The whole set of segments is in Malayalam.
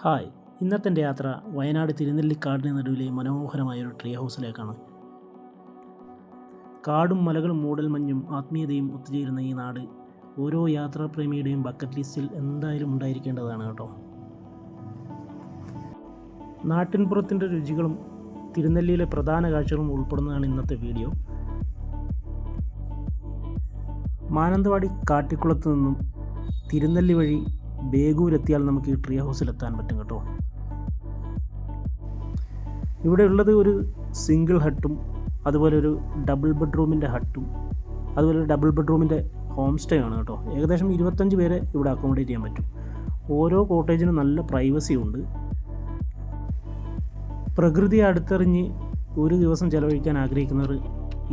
ഹായ്, ഇന്നത്തെ എൻ്റെ യാത്ര വയനാട് തിരുനെല്ലിക്കാടിന് നടുവിലെ മനോഹരമായൊരു ട്രീ ഹൗസിലേക്കാണ്. കാടും മലകളും മൂടൽമഞ്ഞും ആത്മീയതയും ഒത്തുചേരുന്ന ഈ നാട് ഓരോ യാത്രാപ്രേമിയുടെയും ബക്കറ്റ് ലിസ്റ്റിൽ എന്തായാലും ഉണ്ടായിരിക്കേണ്ടതാണ് കേട്ടോ. നാട്ടിൻപുറത്തിൻ്റെ രുചികളും തിരുനെല്ലിയിലെ പ്രധാന കാഴ്ചകളും ഉൾപ്പെടുന്നതാണ് ഇന്നത്തെ വീഡിയോ. മാനന്തവാടി കാട്ടിക്കുളത്ത് നിന്നും തിരുനെല്ലി വഴി ബേഗൂരെത്തിയാൽ നമുക്ക് ഈ ട്രീ ഹൗസിലെത്താൻ പറ്റും കേട്ടോ. ഇവിടെ ഉള്ളത് ഒരു സിംഗിൾ ഹട്ടും അതുപോലെ ഒരു ഡബിൾ ബെഡ്റൂമിൻ്റെ ഹട്ടും അതുപോലെ ഒരു ഡബിൾ ബെഡ്റൂമിൻ്റെ ഹോം സ്റ്റേ ആണ് കേട്ടോ. ഏകദേശം 25 പേരെ ഇവിടെ അക്കോമഡേറ്റ് ചെയ്യാൻ പറ്റും. ഓരോ കോട്ടേജിനും നല്ല പ്രൈവസി ഉണ്ട്. പ്രകൃതിയെ അടുത്തെറിഞ്ഞ് ഒരു ദിവസം ചെലവഴിക്കാൻ ആഗ്രഹിക്കുന്നവർ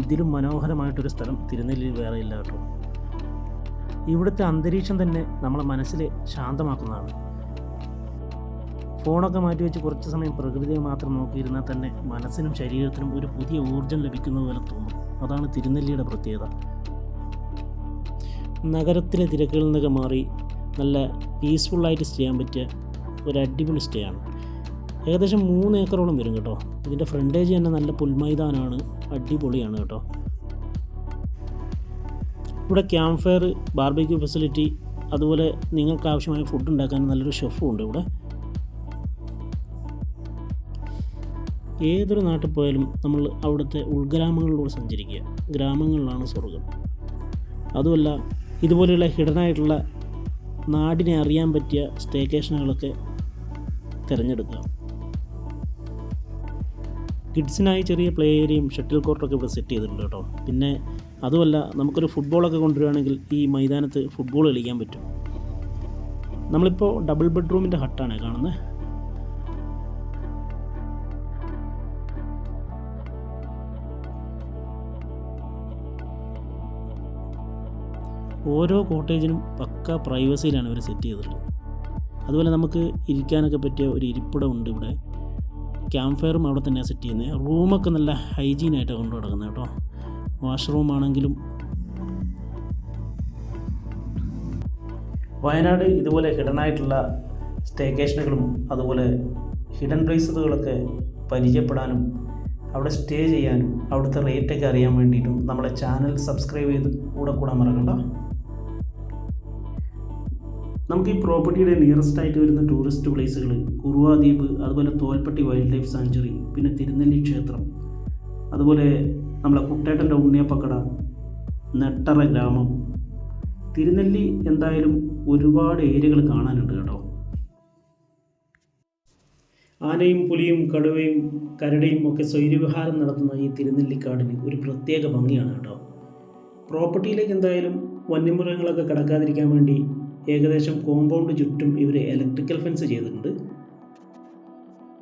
ഇതിലും മനോഹരമായിട്ടൊരു സ്ഥലം തിരുനെല്ലിയിൽ വേറെ ഇല്ല കേട്ടോ. ഇവിടുത്തെ അന്തരീക്ഷം തന്നെ നമ്മളെ മനസ്സിലെ ശാന്തമാക്കുന്നതാണ്. ഫോണൊക്കെ മാറ്റിവെച്ച് കുറച്ച് സമയം പ്രകൃതിയെ മാത്രം നോക്കിയിരുന്നാൽ തന്നെ മനസ്സിനും ശരീരത്തിനും ഒരു പുതിയ ഊർജ്ജം ലഭിക്കുന്നത് പോലെ തോന്നും. അതാണ് തിരുനെല്ലിയുടെ പ്രത്യേകത. നഗരത്തിലെ തിരക്കുകളിൽ നിന്നൊക്കെ മാറി നല്ല പീസ്ഫുള്ളായിട്ട് സ്റ്റേ ചെയ്യാൻ പറ്റിയ ഒരു അടിപൊളി സ്റ്റേ ആണ്. ഏകദേശം 3 ഏക്കറോളം വരും കേട്ടോ. ഇതിൻ്റെ ഫ്രണ്ടേജ് തന്നെ നല്ല പുൽമൈതാനാണ്, അടിപൊളിയാണ് കേട്ടോ. ഇവിടെ ക്യാമ്പ് ഫയർ, ബാർബിക്യൂ ഫെസിലിറ്റി, അതുപോലെ നിങ്ങൾക്ക് ആവശ്യമായ ഫുഡ് ഉണ്ടാക്കാൻ നല്ലൊരു ഷെഫും ഉണ്ട് ഇവിടെ. ഏതൊരു നാട്ടിൽ പോയാലും നമ്മൾ അവിടുത്തെ ഉൾഗ്രാമങ്ങളിലൂടെ സഞ്ചരിക്കുക. ഗ്രാമങ്ങളിലാണ് സ്വർഗം. അതുമല്ല, ഇതുപോലെയുള്ള ഹിഡനായിട്ടുള്ള നാടിനെ അറിയാൻ പറ്റിയ സ്റ്റേക്കേഷനുകളൊക്കെ തിരഞ്ഞെടുക്കുക. കിഡ്സിനായി ചെറിയ പ്ലേ ഏരിയയും ഷട്ടിൽ കോർട്ടൊക്കെ ഇവിടെ സെറ്റ് ചെയ്തിട്ടുണ്ട് കേട്ടോ. പിന്നെ അതുമല്ല, നമുക്കൊരു ഫുട്ബോളൊക്കെ കൊണ്ടുവരികയാണെങ്കിൽ ഈ മൈതാനത്ത് ഫുട്ബോൾ കളിക്കാൻ പറ്റും. നമ്മളിപ്പോൾ ഡബിൾ ബെഡ്റൂമിൻ്റെ ഹട്ടാണ് കാണുന്നത്. ഓരോ കോട്ടേജിനും പക്ക പ്രൈവസിയിലാണ് ഇവർ സെറ്റ് ചെയ്തിട്ടുള്ളത്. അതുപോലെ നമുക്ക് ഇരിക്കാനൊക്കെ പറ്റിയ ഒരു ഇരിപ്പിടം ഉണ്ട് ഇവിടെ. ക്യാമ്പ് ഫയറും അവിടെ തന്നെയാണ് സെറ്റ് ചെയ്യുന്നത്. റൂമൊക്കെ നല്ല ഹൈജീനായിട്ടാണ് കൊണ്ടു നടക്കുന്നത് കേട്ടോ. വാഷ്റൂമാണെങ്കിലും. വയനാട് ഇതുപോലെ ഹിഡനായിട്ടുള്ള സ്റ്റേക്കേഷനുകളും അതുപോലെ ഹിഡൻ പ്ലേസുകളൊക്കെ പരിചയപ്പെടാനും അവിടെ സ്റ്റേ ചെയ്യാനും അവിടുത്തെ റേറ്റൊക്കെ അറിയാൻ വേണ്ടിയിട്ടും നമ്മളെ ചാനൽ സബ്സ്ക്രൈബ് ചെയ്ത് കൂടാൻ മറക്കണ്ട. നമുക്ക് ഈ പ്രോപ്പർട്ടിയുടെ നിയറസ്റ്റ് ആയിട്ട് വരുന്ന ടൂറിസ്റ്റ് പ്ലേസുകൾ കുറുവ ദ്വീപ്, അതുപോലെ തോൽപ്പട്ടി വൈൽഡ് ലൈഫ് സാങ്ച്വറി, പിന്നെ തിരുനെല്ലി ക്ഷേത്രം, അതുപോലെ നമ്മളെ കുട്ടേട്ടൻ്റെ ഉണ്ണിയപ്പക്കട, നെട്ടറ ഗ്രാമം. തിരുനെല്ലി എന്തായാലും ഒരുപാട് ഏരിയകൾ കാണാനുണ്ട് കേട്ടോ. ആനയും പുലിയും കടുവയും കരടിയും ഒക്കെ സ്വൈര്യവിഹാരം നടത്തുന്ന ഈ തിരുനെല്ലിക്കാടിന് ഒരു പ്രത്യേക ഭംഗിയാണ് കേട്ടോ. പ്രോപ്പർട്ടിയിലേക്ക് എന്തായാലും വന്യമൃഗങ്ങളൊക്കെ കടക്കാതിരിക്കാൻ വേണ്ടി ഏകദേശം കോമ്പൗണ്ട് ചുറ്റും ഇവർ ഇലക്ട്രിക്കൽ ഫെൻസ് ചെയ്തിട്ടുണ്ട്.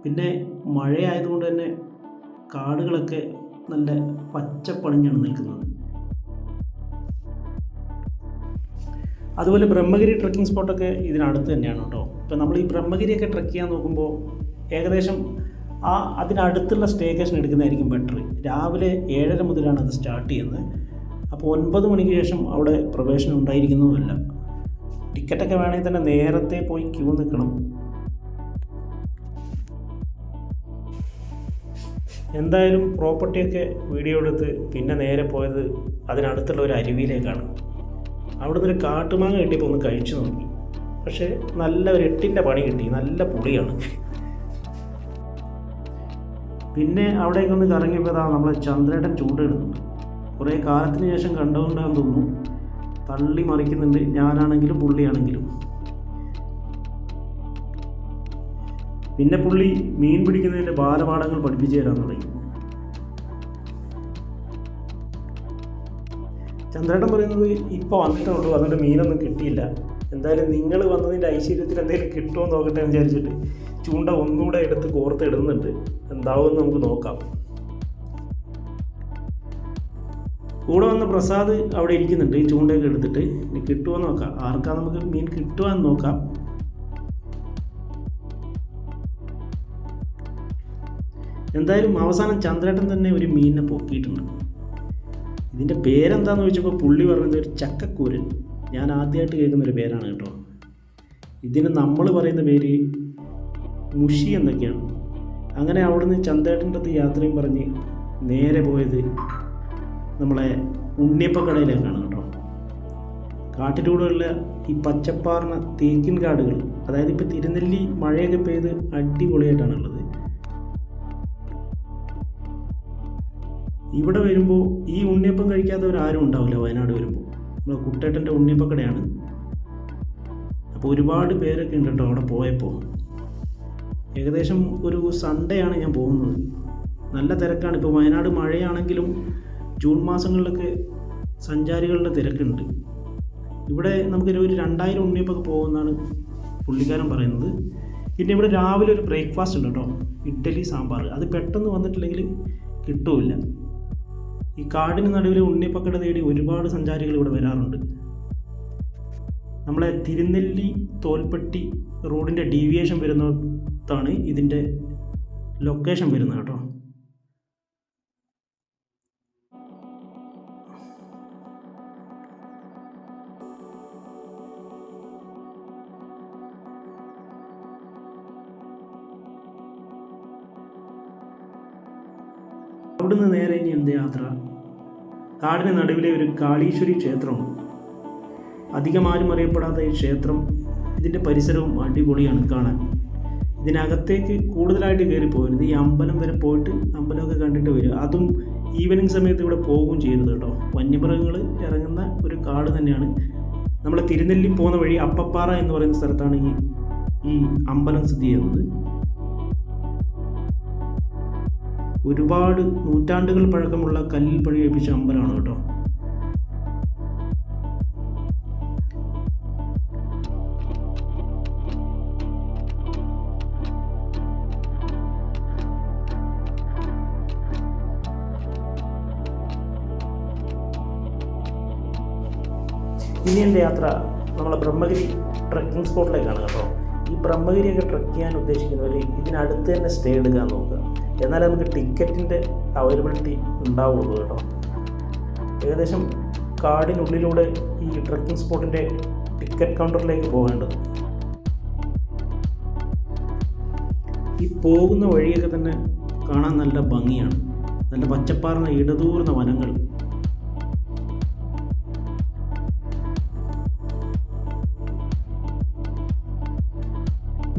പിന്നെ മഴയായതുകൊണ്ട് തന്നെ കാടുകളൊക്കെ നല്ല പച്ചപ്പണിഞ്ഞാണ് നിൽക്കുന്നത്. അതുപോലെ ബ്രഹ്മഗിരി ട്രക്കിംഗ് സ്പോട്ടൊക്കെ ഇതിനടുത്ത് തന്നെയാണ് കേട്ടോ. ഇപ്പം നമ്മൾ ഈ ബ്രഹ്മഗിരിയൊക്കെ ട്രക്ക് ചെയ്യാൻ നോക്കുമ്പോൾ ഏകദേശം അതിനടുത്തുള്ള സ്റ്റേക്കേഷൻ എടുക്കുന്നതായിരിക്കും ബെറ്റർ. രാവിലെ 7:30 മുതലാണ് അത് സ്റ്റാർട്ട് ചെയ്യുന്നത്. അപ്പോൾ 9 മണിക്ക് ശേഷം അവിടെ പ്രവേശനം ഉണ്ടായിരിക്കുന്നതുമല്ല. ടിക്കറ്റൊക്കെ വേണമെങ്കിൽ തന്നെ നേരത്തെ പോയി ക്യൂ നിൽക്കണം. എന്തായാലും പ്രോപ്പർട്ടിയൊക്കെ വീഡിയോ എടുത്ത് പിന്നെ നേരെ പോയത് അതിനടുത്തുള്ള ഒരു അരുവിയിലേക്കാണ്. അവിടെ നിന്നൊരു കാട്ടുമാങ്ങ കിട്ടിയപ്പോൾ ഒന്ന് കഴിച്ചു നോക്കി. പക്ഷേ നല്ല ഒരു 8ൻ്റെ പണി കിട്ടി. നല്ല പുളിയാണ്. പിന്നെ അവിടേക്കൊന്ന് കറങ്ങിയപ്പോൾ നമ്മളെ ചന്ദ്രേട്ടൻ ചൂണ്ടിടുന്നുണ്ട്. കുറേ കാലത്തിന് ശേഷം കണ്ടുകൊണ്ടാണെന്ന് തോന്നുന്നു. തള്ളി മറിക്കുന്നുണ്ട്, ഞാനാണെങ്കിലും പുള്ളിയാണെങ്കിലും. പിന്നെ പുള്ളി മീൻ പിടിക്കുന്നതിൻ്റെ ബാലപാഠങ്ങൾ പഠിപ്പിച്ചു തരാൻ തുടങ്ങി. ചന്ദ്രേട്ടൻ പറയുന്നത് ഇപ്പോൾ വന്നിട്ടുള്ളൂ, അതുകൊണ്ട് മീനൊന്നും കിട്ടിയില്ല. എന്തായാലും നിങ്ങൾ വന്നതിൻ്റെ ഐശ്വര്യത്തിൽ എന്തെങ്കിലും കിട്ടുമോ നോക്കട്ടെ എന്ന് വിചാരിച്ചിട്ട് ചൂണ്ട ഒന്നുകൂടെ എടുത്ത് കോർത്ത് ഇടുന്നുണ്ട്. എന്താവുമെന്ന് നമുക്ക് നോക്കാം. കൂടെ വന്ന പ്രസാദ് അവിടെ ഇരിക്കുന്നുണ്ട്, ഈ ചൂണ്ടയൊക്കെ എടുത്തിട്ട്. ഇനി കിട്ടുമോ നോക്കാം. ആർക്കാ നമുക്ക് മീൻ കിട്ടുവാന്ന് നോക്കാം. എന്തായാലും അവസാനം ചന്ദ്രേട്ടൻ തന്നെ ഒരു മീനിനെ പൊക്കിയിട്ടുണ്ട്. ഇതിൻ്റെ പേരെന്താണെന്ന് ചോദിച്ചപ്പോൾ പുള്ളി പറഞ്ഞത് ഒരു ചക്കക്കൂരൻ. ഞാൻ ആദ്യമായിട്ട് കേൾക്കുന്നൊരു പേരാണ് കേട്ടോ. ഇതിന് നമ്മൾ പറയുന്ന പേര് മുഷി എന്തൊക്കെയാണ്. അങ്ങനെ അവിടുന്ന് ചന്തേട്ടൻ്റെ അടുത്ത് യാത്രയും പറഞ്ഞ് നേരെ പോയത് നമ്മളെ ഉണ്ണിയപ്പക്കടയിലേക്കാണ് കേട്ടോ. കാട്ടിലൂടെയുള്ള ഈ പച്ചപ്പാർന്ന തേക്കിൻ കാടുകൾ, അതായത് ഇപ്പോൾ തിരുനെല്ലി മഴയൊക്കെ പെയ്ത് അടിപൊളിയായിട്ടാണുള്ളത്. ഇവിടെ വരുമ്പോൾ ഈ ഉണ്ണിയപ്പം കഴിക്കാത്തവരാരും ഉണ്ടാവില്ല. വയനാട് വരുമ്പോൾ നമ്മളെ കുട്ടേട്ടൻ്റെ ഉണ്ണിയപ്പക്കടയാണ്. അപ്പോൾ ഒരുപാട് പേരൊക്കെ ഉണ്ട് കേട്ടോ അവിടെ പോയപ്പോൾ. ഏകദേശം ഒരു സൺഡേ ആണ് ഞാൻ പോകുന്നത്. നല്ല തിരക്കാണ്. ഇപ്പോൾ വയനാട് മഴയാണെങ്കിലും ജൂൺ മാസങ്ങളിലൊക്കെ സഞ്ചാരികളുടെ തിരക്കുണ്ട്. ഇവിടെ നമുക്കൊരു 2000 ഉണ്ണിയപ്പൊക്കെ പോകുമെന്നാണ് പുള്ളിക്കാരൻ പറയുന്നത്. പിന്നെ ഇവിടെ രാവിലെ ഒരു ബ്രേക്ക്ഫാസ്റ്റ് ഉണ്ട് കേട്ടോ, ഇഡ്ഡലി സാമ്പാർ. അത് പെട്ടെന്ന് വന്നിട്ടില്ലെങ്കിൽ കിട്ടുമില്ല. ഈ കാടിന് നടുവിൽ ഉണ്ണിയപ്പക്കട തേടി ഒരുപാട് സഞ്ചാരികൾ ഇവിടെ വരാറുണ്ട്. നമ്മളെ തിരുനെല്ലി തോൽപ്പെട്ടി റോഡിൻ്റെ ഡീവിയേഷൻ വരുന്നിടത്താണ് ഇതിൻ്റെ ലൊക്കേഷൻ വരുന്നത് കേട്ടോ. അവിടുന്ന് നേരെ ഇനി എന്ത് യാത്ര? കാടിന് നടുവിലെ ഒരു കാളീശ്വരി ക്ഷേത്രമുണ്ട്. അധികം ആരും അറിയപ്പെടാത്ത ഈ ക്ഷേത്രം, ഇതിൻ്റെ പരിസരവും അടിപൊളിയാണ് കാണാൻ. ഇതിനകത്തേക്ക് കൂടുതലായിട്ട് കയറി പോകരുത്. ഈ അമ്പലം വരെ പോയിട്ട് അമ്പലമൊക്കെ കണ്ടിട്ട് വരിക. അതും ഈവനിങ് സമയത്ത് ഇവിടെ പോവുകയും ചെയ്യരുത് കേട്ടോ. വന്യമൃഗങ്ങൾ ഇറങ്ങുന്ന ഒരു കാട് തന്നെയാണ്. നമ്മൾ തിരുനെല്ലി പോകുന്ന വഴി അപ്പപ്പാറ എന്ന് പറയുന്ന സ്ഥലത്താണ് ഈ അമ്പലം സ്ഥിതി ചെയ്യുന്നത്. ഒരുപാട് നൂറ്റാണ്ടുകൾ പഴക്കമുള്ള കല്ലിൽ പണി കഴിപ്പിച്ച അമ്പലമാണ് കേട്ടോ. ഇനി എൻ്റെ യാത്ര നമ്മളെ ബ്രഹ്മഗിരി ട്രക്കിംഗ് സ്പോട്ടിലേക്കാണ് കേട്ടോ. ഈ ബ്രഹ്മഗിരിയൊക്കെ ട്രക്ക് ചെയ്യാൻ ഉദ്ദേശിക്കുന്നവർ ഇതിനടുത്ത് തന്നെ സ്റ്റേ എടുക്കാൻ നോക്കുക. എന്നാലേ നമുക്ക് ടിക്കറ്റിൻ്റെ അവൈലബിലിറ്റി ഉണ്ടാവുള്ളൂ കേട്ടോ. ഏകദേശം കാടിനുള്ളിലൂടെ ഈ ട്രക്കിംഗ് സ്പോട്ടിൻ്റെ ടിക്കറ്റ് കൗണ്ടറിലേക്ക് പോകേണ്ടത്. ഈ പോകുന്ന വഴിയൊക്കെ തന്നെ കാണാൻ നല്ല ഭംഗിയാണ്. നല്ല പച്ചപ്പാർന്ന ഇടതൂർന്ന വനങ്ങൾ.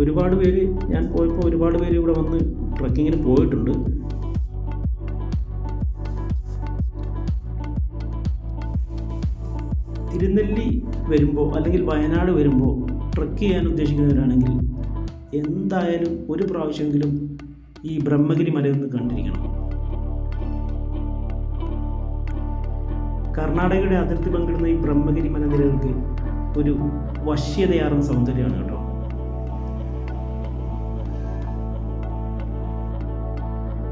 ഒരുപാട് പേര്, ഞാൻ പോയപ്പോൾ ഒരുപാട് പേര് ഇവിടെ വന്ന് ട്രക്കിങ്ങിന് പോയിട്ടുണ്ട്. തിരുനെല്ലി വരുമ്പോൾ അല്ലെങ്കിൽ വയനാട് വരുമ്പോൾ ട്രക്ക് ചെയ്യാൻ ഉദ്ദേശിക്കുന്നവരാണെങ്കിൽ എന്തായാലും ഒരു പ്രാവശ്യമെങ്കിലും ഈ ബ്രഹ്മഗിരി മലയൊന്ന് കണ്ടിരിക്കണം. കർണാടകയുടെ അതിർത്തി പങ്കിടുന്ന ഈ ബ്രഹ്മഗിരി മലനിരകൾക്ക് ഒരു വശ്യതയാർന്ന സൗന്ദര്യമാണ് കേട്ടോ.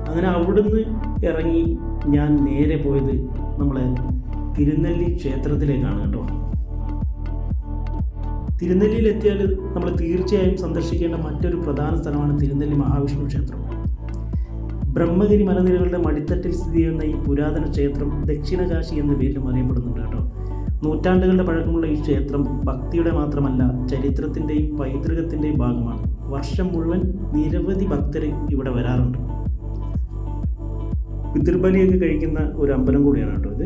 അങ്ങനെ അവിടുന്ന് ഇറങ്ങി ഞാൻ നേരെ പോയത് നമ്മളെ തിരുനെല്ലി ക്ഷേത്രത്തിലേക്കാണ് കേട്ടോ. തിരുനെല്ലിയിലെത്തിയാൽ നമ്മൾ തീർച്ചയായും സന്ദർശിക്കേണ്ട മറ്റൊരു പ്രധാന സ്ഥലമാണ് തിരുനെല്ലി മഹാവിഷ്ണു ക്ഷേത്രം. ബ്രഹ്മഗിരി മലനിരകളുടെ മടിത്തട്ടിൽ സ്ഥിതി ചെയ്യുന്ന ഈ പുരാതന ക്ഷേത്രം ദക്ഷിണകാശി എന്ന പേരിലും അറിയപ്പെടുന്നുണ്ട് കേട്ടോ. നൂറ്റാണ്ടുകളുടെ പഴക്കമുള്ള ഈ ക്ഷേത്രം ഭക്തിയുടെ മാത്രമല്ല, ചരിത്രത്തിൻ്റെയും പൈതൃകത്തിൻ്റെയും ഭാഗമാണ്. വർഷം മുഴുവൻ നിരവധി ഭക്തർ ഇവിടെ വരാറുണ്ട്. പിതൃബലിയൊക്കെ കഴിക്കുന്ന ഒരു അമ്പലം കൂടിയാണ് കേട്ടോ ഇത്.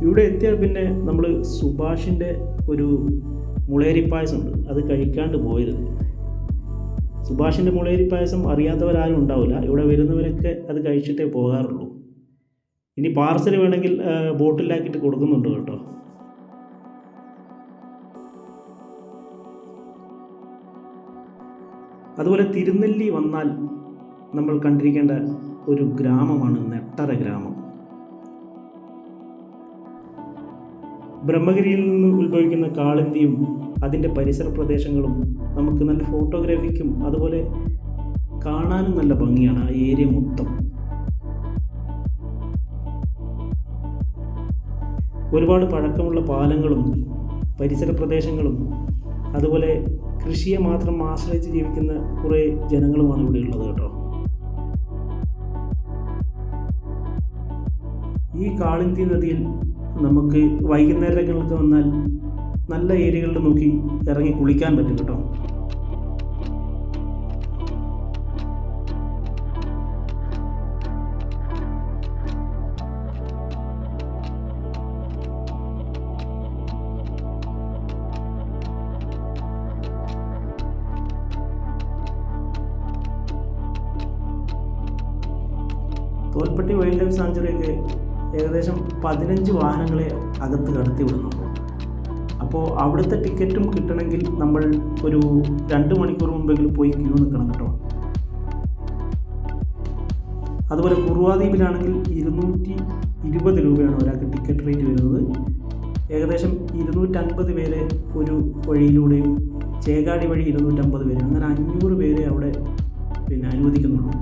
ഇവിടെ എത്തിയാൽ പിന്നെ നമ്മൾ സുഭാഷിൻ്റെ ഒരു മുളേരി പായസം ഉണ്ട്, അത് കഴിക്കാണ്ട് പോയത്. സുഭാഷിൻ്റെ മുളേരി പായസം അറിയാത്തവരാരും ഉണ്ടാവില്ല. ഇവിടെ വരുന്നവരൊക്കെ അത് കഴിച്ചിട്ടേ പോകാറുള്ളൂ. ഇനി പാർസൽ വേണമെങ്കിൽ ബോട്ടിലാക്കിയിട്ട് കൊടുക്കുന്നുണ്ട് കേട്ടോ. അതുപോലെ തിരുനെല്ലി വന്നാൽ നമ്മൾ കണ്ടിരിക്കേണ്ട ഒരു ഗ്രാമമാണ് നെട്ടറ ഗ്രാമം. ബ്രഹ്മഗിരിയിൽ നിന്ന് ഉത്ഭവിക്കുന്ന കാളിന്തിയും അതിൻ്റെ പരിസര പ്രദേശങ്ങളും നമുക്ക് നല്ല ഫോട്ടോഗ്രാഫിക്കും അതുപോലെ കാണാനും നല്ല ഭംഗിയാണ് ആ ഏരിയ മൊത്തം. ഒരുപാട് പഴക്കമുള്ള പാലങ്ങളും പരിസര പ്രദേശങ്ങളും അതുപോലെ കൃഷിയെ മാത്രം ആശ്രയിച്ച് ജീവിക്കുന്ന കുറേ ജനങ്ങളുമാണ് ഇവിടെ ഉള്ളത് കേട്ടോ. ഈ കാളിന്തി നദിയിൽ നമുക്ക് വൈകുന്നേരങ്ങൾക്ക് വന്നാൽ നല്ല ഏരിയകളിൽ നോക്കി ഇറങ്ങി കുളിക്കാൻ പറ്റും കേട്ടോ. തോൽപ്പെട്ടി വൈൽഡ് ലൈഫ് സാങ്ച്വറിയൊക്കെ ഏകദേശം 15 വാഹനങ്ങളെ അകത്ത് കടത്തി വിടുന്നുള്ളൂ. അപ്പോൾ അവിടുത്തെ ടിക്കറ്റും കിട്ടണമെങ്കിൽ നമ്മൾ ഒരു 2 മണിക്കൂർ മുമ്പെങ്കിലും പോയി ക്യൂ നിൽക്കണം കേട്ടോ. അതുപോലെ കുറുവാദ്വീപിലാണെങ്കിൽ 220 രൂപയാണ് ഒരാൾക്ക് ടിക്കറ്റ് റേറ്റ് വരുന്നത്. ഏകദേശം 250 പേരെ ഒരു വഴിയിലൂടെയും ചേകാടി വഴി 250 പേര്, അങ്ങനെ 500 പേരെ അവിടെ അനുവദിക്കുന്നുള്ളൂ.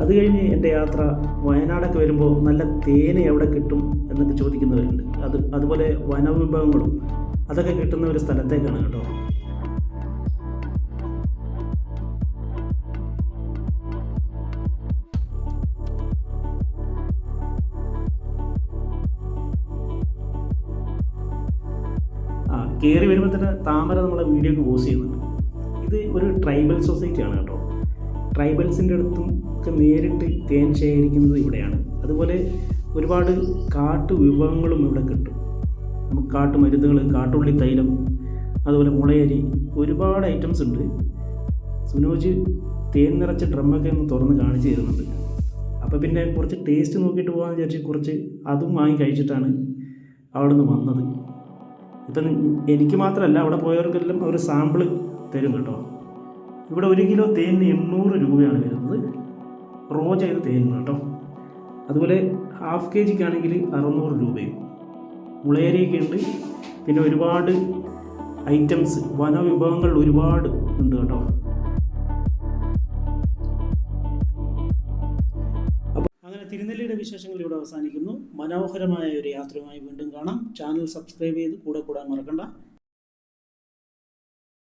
അത് കഴിഞ്ഞ് എൻ്റെ യാത്ര വയനാടൊക്കെ വരുമ്പോൾ നല്ല തേൻ എവിടെ കിട്ടും എന്നൊക്കെ ചോദിക്കുന്നവരുണ്ട്. അതുപോലെ വനവിഭവങ്ങളും അതൊക്കെ കിട്ടുന്ന ഒരു സ്ഥലത്തേക്കാണ് കേട്ടോ. കയറി വരുമ്പോൾ തന്നെ താമര നമ്മളെ വീഡിയോക്ക് പോസ്റ്റ് ചെയ്യുന്നുണ്ട്. ഇത് ഒരു ട്രൈബൽ സൊസൈറ്റിയാണ് കേട്ടോ. ട്രൈബൽസിൻ്റെ അടുത്തും ഒക്കെ നേരിട്ട് തേൻ ശേഖരിക്കുന്നത് ഇവിടെയാണ്. അതുപോലെ ഒരുപാട് കാട്ടുവിഭവങ്ങളും ഇവിടെ കിട്ടും. നമുക്ക് കാട്ടുമരുന്നുകൾ, കാട്ടുള്ളി തൈലം, അതുപോലെ മുളയരി, ഒരുപാട് ഐറ്റംസ് ഉണ്ട്. സുനോജ് തേൻ നിറച്ച ഡ്രമ്മൊക്കെ ഒന്ന് തുറന്ന് കാണിച്ചു തരുന്നുണ്ട്. അപ്പോൾ പിന്നെ കുറച്ച് ടേസ്റ്റ് നോക്കിയിട്ട് പോകാമെന്ന് വിചാരിച്ച് കുറച്ച് അതും വാങ്ങി കഴിച്ചിട്ടാണ് അവിടെ നിന്ന് വന്നത്. ഇപ്പം എനിക്ക് മാത്രമല്ല, അവിടെ പോയവർക്കെല്ലാം ഒരു സാമ്പിൾ തരും കേട്ടോ. ഇവിടെ 1 കിലോ തേനിന് 800 രൂപയാണ് വരുന്നത്, റോ ചെയ്ത തേനിന് കേട്ടോ. അതുപോലെ ഹാഫ് kg ആണെങ്കിൽ 600 രൂപയും. മുളയരിയൊക്കെ ഉണ്ട്. പിന്നെ ഒരുപാട് ഐറ്റംസ്, വനവിഭവങ്ങൾ ഒരുപാട് ഉണ്ട് കേട്ടോ. അപ്പോൾ അങ്ങനെ തിരുനെല്ലിയുടെ വിശേഷങ്ങൾ ഇവിടെ അവസാനിക്കുന്നു. മനോഹരമായ ഒരു യാത്രയുമായി വീണ്ടും കാണാം. ചാനൽ സബ്സ്ക്രൈബ് ചെയ്ത് കൂടെ കൂടാൻ മറക്കണ്ട.